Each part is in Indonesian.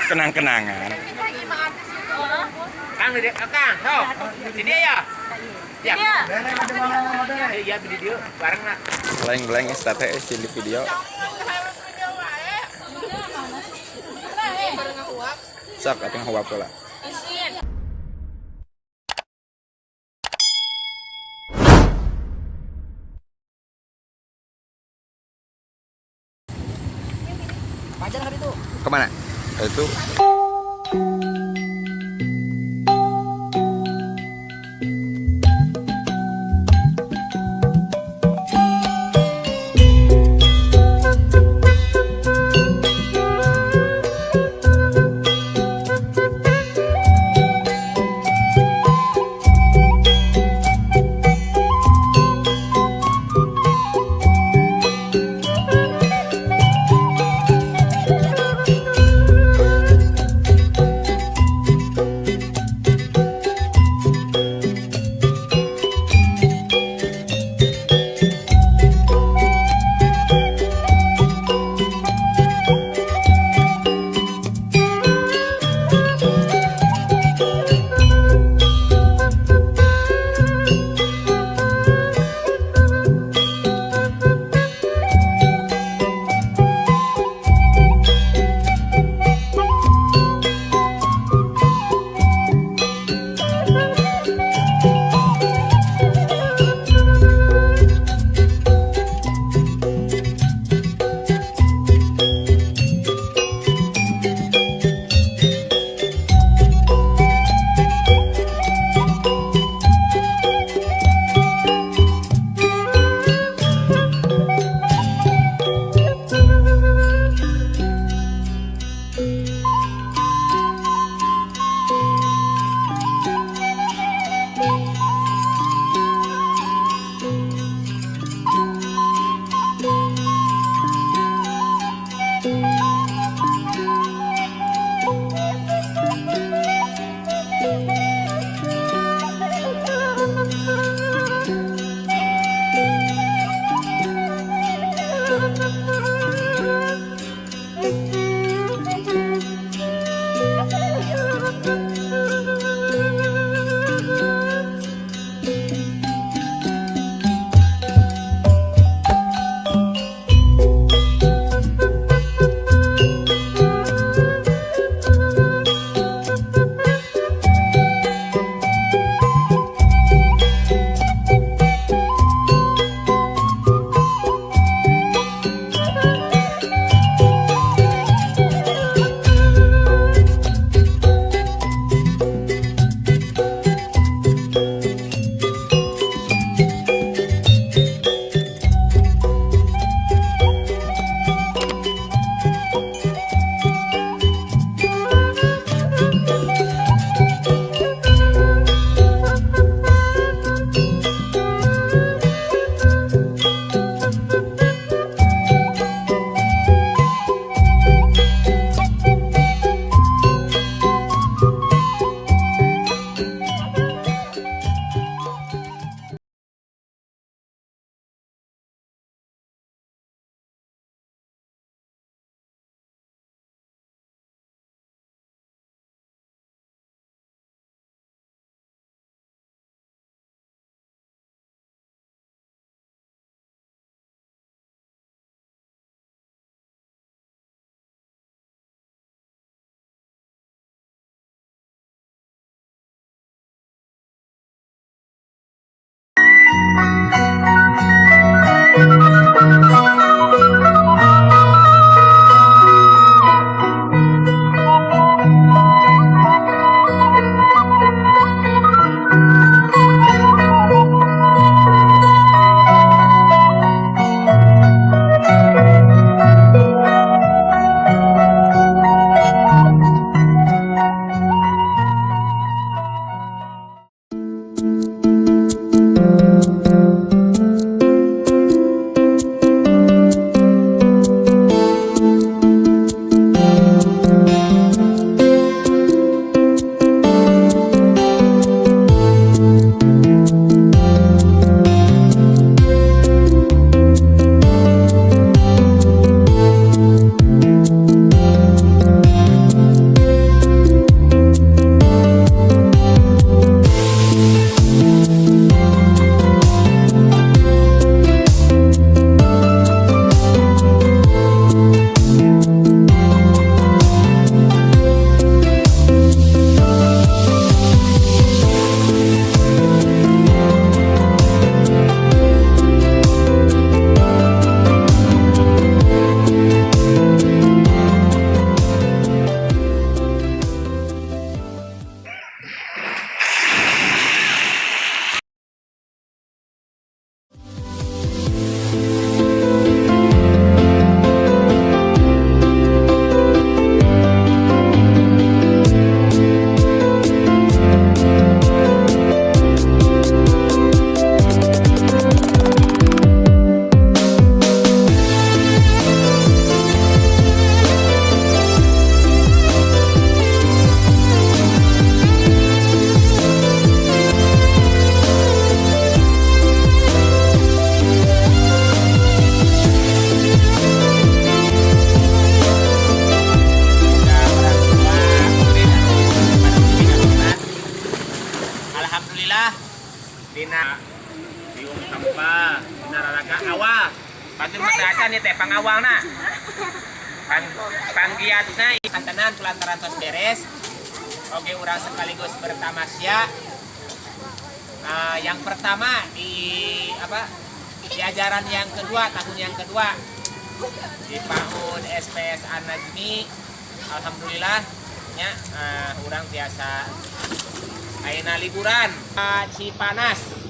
Kenang-kenangan. Kang, Kang, di dia ya? Ya. Iya, di dia bareng lah. Beleng-beleng STT di video. Sok ating huwap pula. Pajar itu. Kemana? Itu. Aina Biung Tampa Nararaga Awal Pasti masaca nih teh pangawal na Panggiatna Kantanan pelantaran tos beres Oke urang sekaligus bertamasya Yang pertama di ajaran yang kedua, tahun yang kedua di PAUD SPS An-Najmi. Alhamdulillah nya urang biasa ayeuna liburan Cipanas.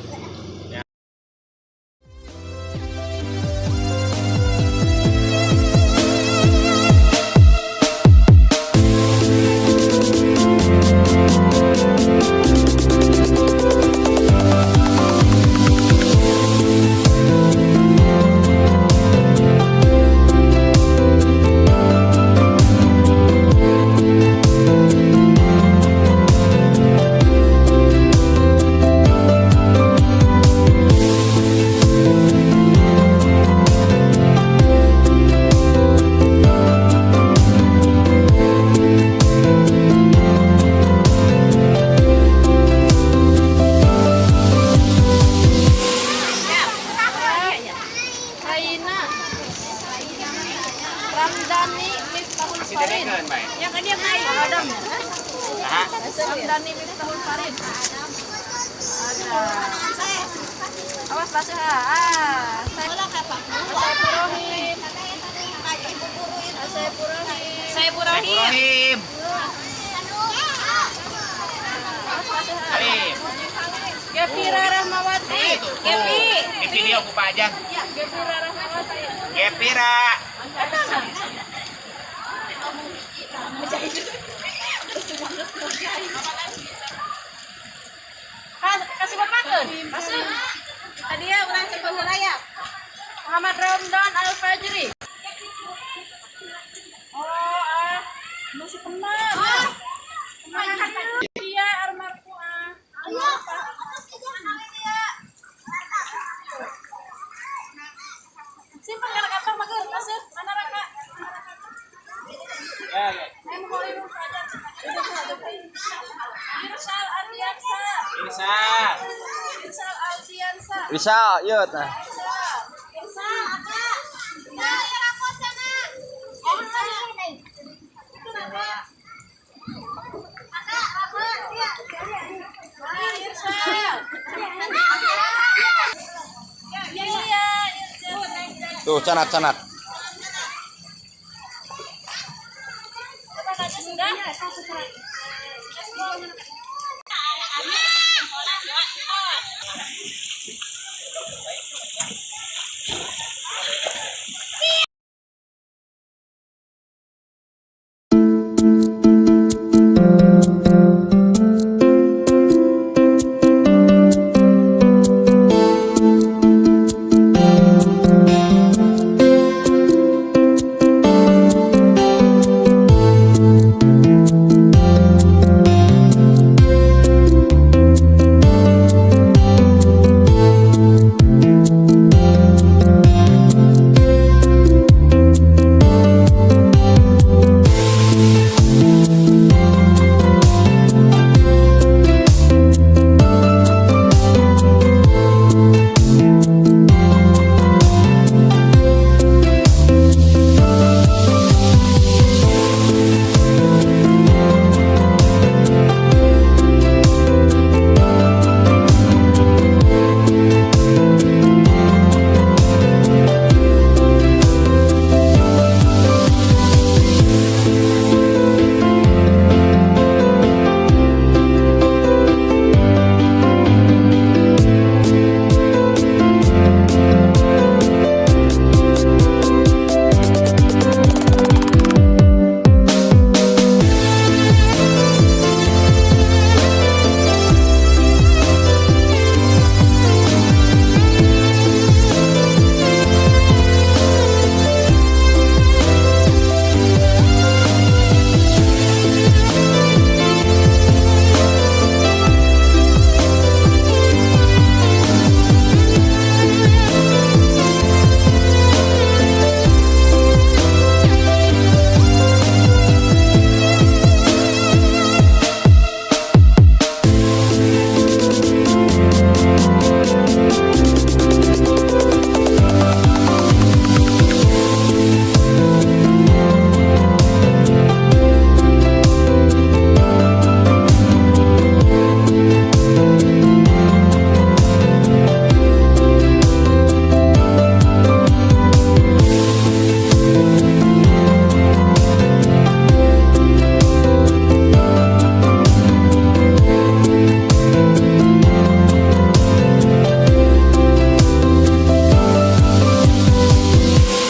Ramdhani Miftahul Farid. Yang kan dia naik Adam. Ramdhani Miftahul Farid. Ada. Awas basah. Saya Purahim. Gepira Rahmawati. Gepi. Di video ku pajang. Gepira Rahmawati. Gepira. Kasih buat makan. Masuk. Tadi ya orang sekolah raya. Muhammad Ramdan Al-Fajri. Oh, masih kenal. Dia Armarfuah. Simpan karena kantor mager, masuk. Mana Raka? Ya. Ayo mau irung saja. Irsal Ardiansa. Irsal Ardiansa. Bisa, iya tah. Irsal, Aka. Ya, rapot sana. Itu Aka. Aka, rapot. Iya. Irsal. Iya. Tuh, canat. Sudah?